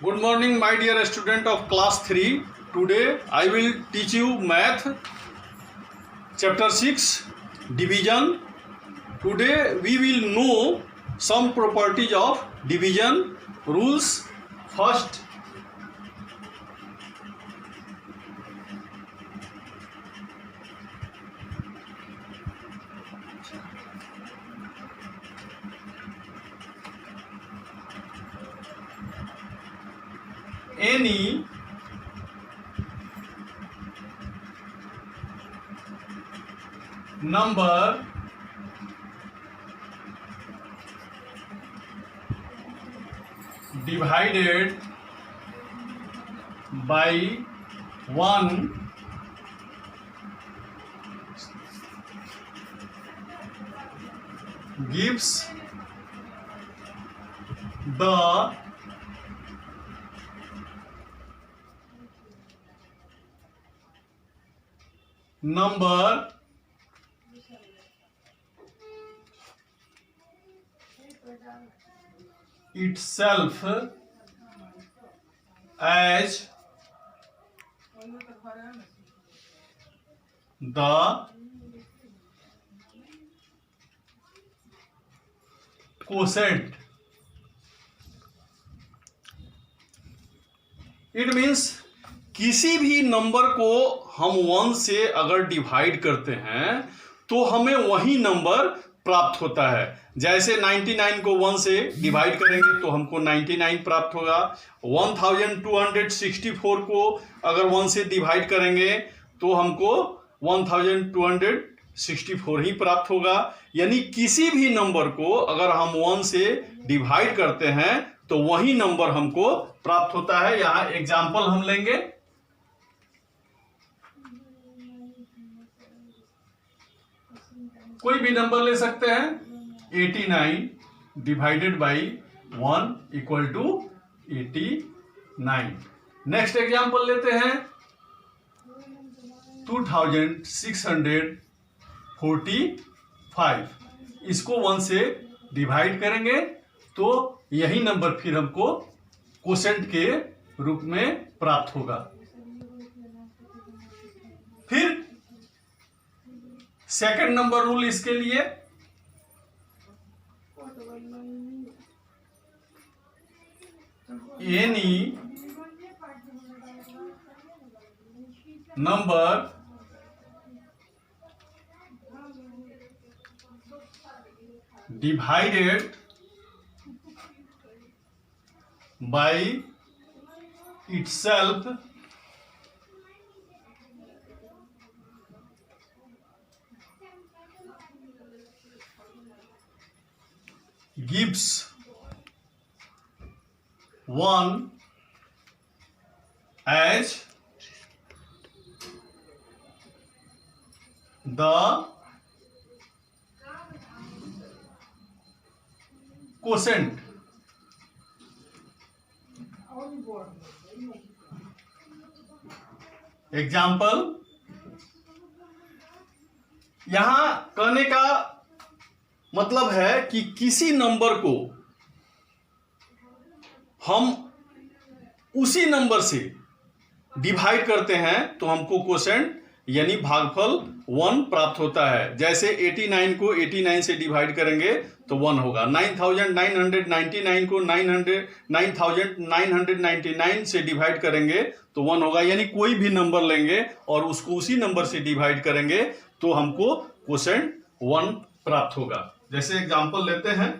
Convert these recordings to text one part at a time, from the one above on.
Good morning, my dear student of class 3. Today I will teach you math chapter 6 division. Today we will know some properties of division rules. First, any number divided by 1 gives the number itself as the quotient. It means किसी भी number को हम 1 से अगर divide करते हैं तो हमें वही नंबर प्राप्त होता है। जैसे 99 को 1 से डिवाइड करेंगे तो हमको 99 प्राप्त होगा। 1264 को अगर 1 से डिवाइड करेंगे तो हमको 1264 ही प्राप्त होगा। यानी किसी भी नंबर को अगर हम 1 से डिवाइड करते हैं तो वही नंबर हमको प्राप्त होता है। यहां एग्जाम्पल हम लेंगे। कोई भी नंबर ले सकते हैं। 89 divided by 1 equal to 89। Next example लेते हैं 2645। इसको 1 से डिवाइड करेंगे तो यही नंबर फिर हमको क्वोशेंट के रूप में प्राप्त होगा। फिर सेकंड नंबर रूल इसके लिए any number divided by itself gives 1 as the quotient। Example यहां कहने का मतलब है कि किसी नंबर को हम उसी नंबर से डिवाइड करते हैं तो हमको क्वोशेंट यानी भागफल 1 प्राप्त होता है। जैसे 89 को 89 से डिवाइड करेंगे तो 1 होगा। 9999 को 9999 से डिवाइड करेंगे तो 1 होगा। यानी कोई भी नंबर लेंगे और उसको उसी नंबर से डिवाइड करेंगे तो हमको क्वोशेंट 1 प्राप्त होगा। जैसे एग्जांपल लेते हैं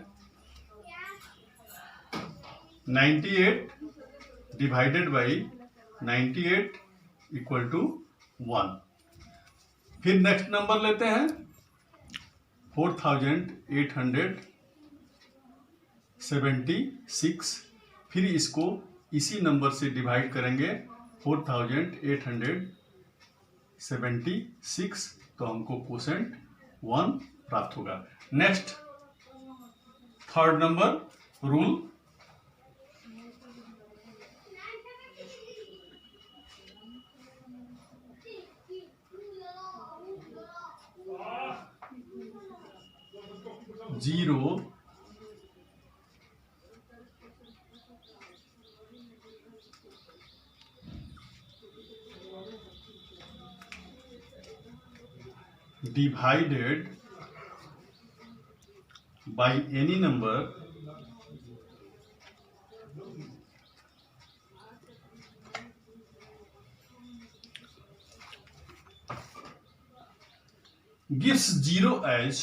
98 डिवाइडेड बाई 98 इक्वल टू 1। फिर नेक्स्ट नंबर लेते हैं 4876। फिर इसको इसी नंबर से डिवाइड करेंगे 4876 तो हमको क्वोशेंट 1 प्राप्त होगा। Next third number rule zero divided by any number gives 0 as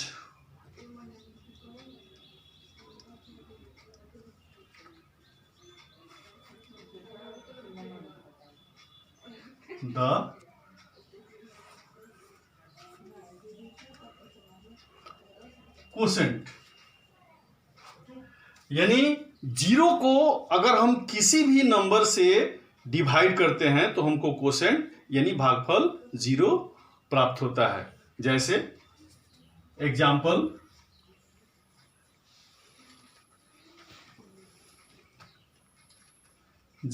the quotient. यानी 0 को अगर हम किसी भी नंबर से डिवाइड करते हैं तो हमको क्वोशेंट यानी भागफल 0 प्राप्त होता है। जैसे example,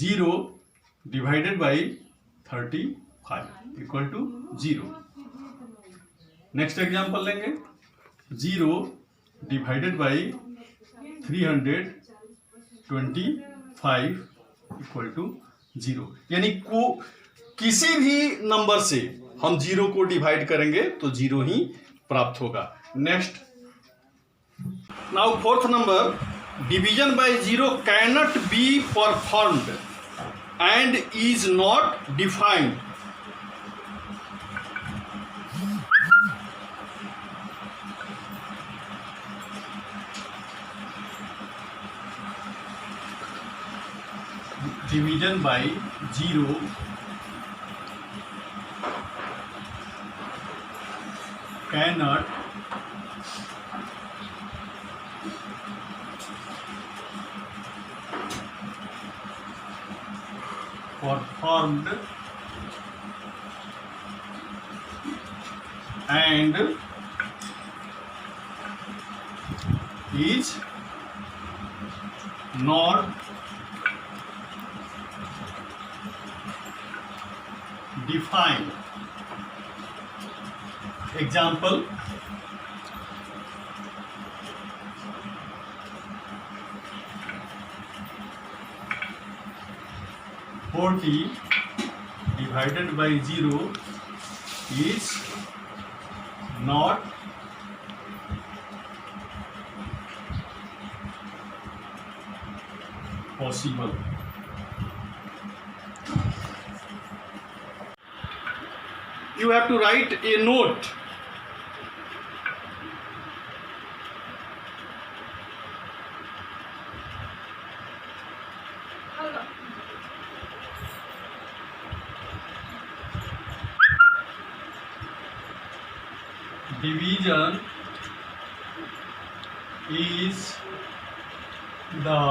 0 divided by 35 equal to 0। Next example लेंगे, 0 डिवाइडेड बाई 325 इक्वल टू 0। यानी किसी भी नंबर से हम 0 को डिवाइड करेंगे तो 0 ही प्राप्त होगा। Next, now fourth number, division bye 0 cannot be performed and is not defined. Division bye 0 cannot performed and is not defined. Example, "40 divided by 0 is not possible." You have to write a note. Division is the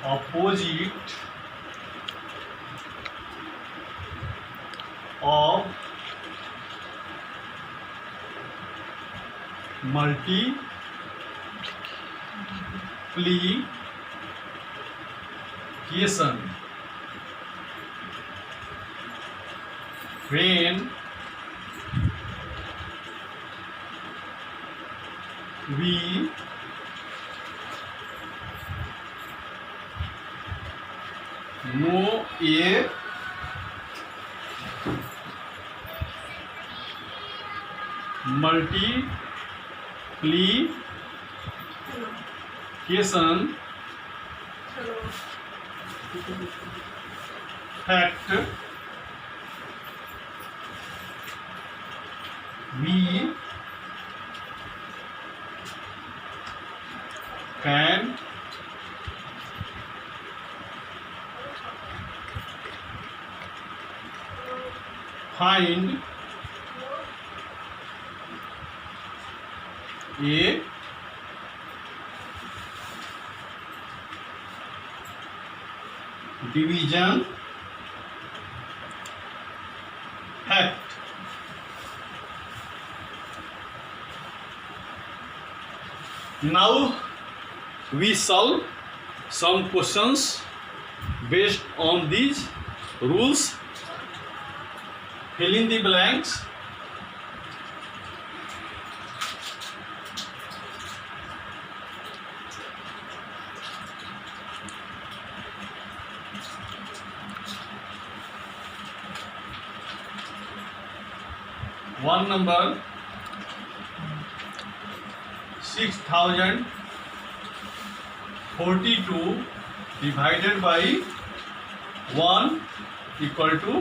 opposite of multiplication. When we know a multiplication fact, we can find a division fact. Now we solve some questions based on these rules. Fill in the blanks. 1 number 6042 divided by 1 equal to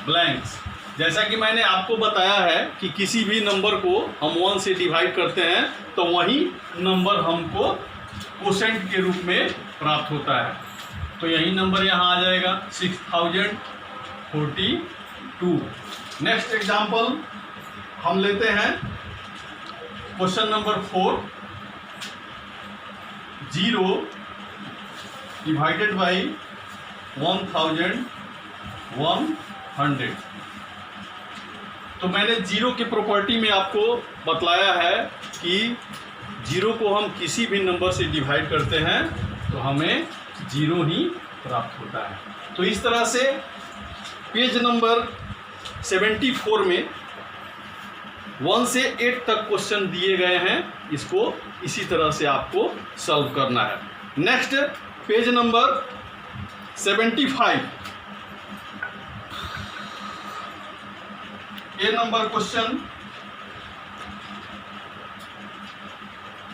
blanks। जैसा कि मैंने आपको बताया है कि किसी भी number को हम 1 से डिवाइड करते हैं तो वही नंबर हमको कोसेंट के रूप में प्राप्त होता है। तो यही नंबर यहाँ आ जाएगा 6042। नेक्स्ट एग्जाम्पल हम लेते हैं क्वेश्चन नंबर 4। 0 divided by 1100। तो मैंने जीरो की प्रॉपर्टी में आपको बतलाया है कि जीरो को हम किसी भी नंबर से डिवाइड करते हैं तो हमें जीरो ही प्राप्त होता है। तो इस तरह से पेज नंबर 74 में 1 से 8 तक क्वेश्चन दिए गए हैं। इसको इसी तरह से आपको सॉल्व करना है। Next page number 75 A number question,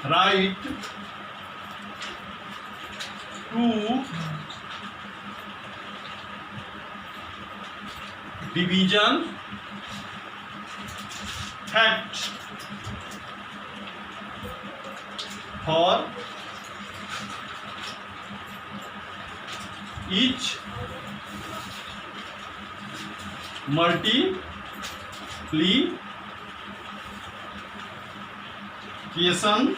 write 2 division facts for each multiplication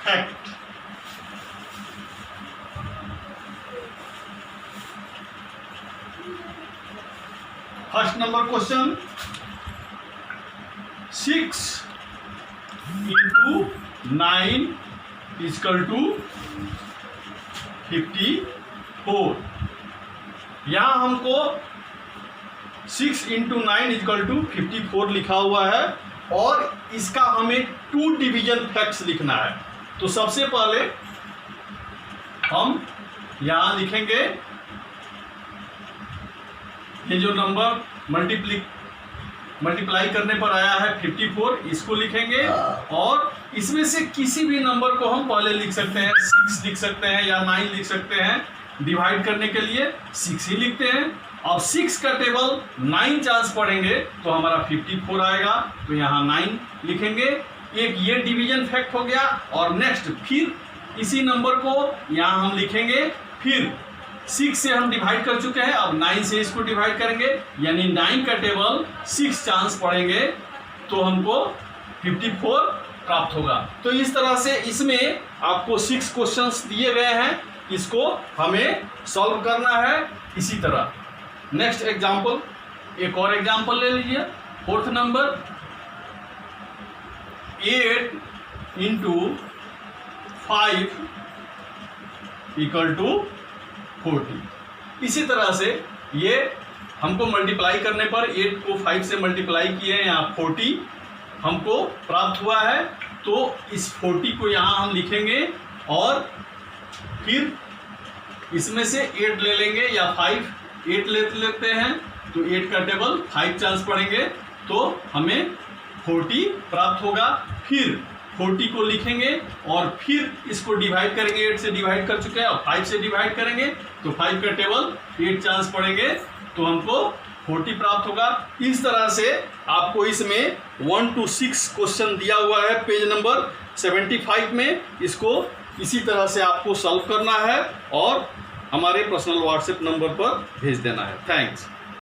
fact। First number question 6 into 9 equal to 54। यहाँ हमको 6 into 9 इक्वल टू 54 लिखा हुआ है और इसका हमें 2 डिवीजन फैक्ट्स लिखना है। तो सबसे पहले हम यहाँ लिखेंगे ये जो नंबर मल्टीप्लाई करने पर आया है 54, इसको लिखेंगे और इसमें से किसी भी नंबर को हम पहले लिख सकते हैं, 6 लिख सकते हैं या 9 लिख सकते हैं। डिवाइड करने के लिए 6 ही लिखते हैं और 6 का टेबल 9 चांस पढ़ेंगे तो हमारा 54 आएगा। तो यहाँ 9 लिखेंगे। एक ये डिवीजन फैक्ट हो गया और नेक्स्ट फिर इसी नंबर को यहाँ हम लिखेंगे। फिर 6 से हम डिवाइड कर चुके हैं, अब 9 से इसको डिवाइड करेंगे यानी 9 का टेबल 6 चांस पढ़ेंगे तो हमको 54 प्राप्त होगा। तो इस तरह से इसमें आपको 6 क्वेश्चंस दिए गए हैं, इसको हमें सॉल्व करना है इसी तरह। नेक्स्ट एग्जाम्पल, एक और एग्जाम्पल ले लीजिए। 4th number 8 into 5 equal to 40। इसी तरह से ये हमको मल्टीप्लाई करने पर 8 को 5 से मल्टीप्लाई किए हैं, यहाँ 40 हमको प्राप्त हुआ है। तो इस 40 को यहाँ हम लिखेंगे और फिर इसमें से 8 ले लेंगे या 8 लेते हैं तो 8 का टेबल 5 चांस पढ़ेंगे तो हमें 40 प्राप्त होगा। फिर 40 को लिखेंगे और फिर इसको डिवाइड करेंगे। 8 से डिवाइड कर चुके हैं और 5 से डिवाइड करेंगे तो 5 का टेबल 8 चांस पढ़ेंगे तो हमको 40 प्राप्त होगा। इस तरह से आपको इसमें 1 to 6 क्वेश्चन दिया हुआ है पेज नंबर 75 में। इसको इसी तरह से आपको सॉल्व करना है और हमारे पर्सनल व्हाट्सएप नंबर पर भेज देना है। थैंक्स।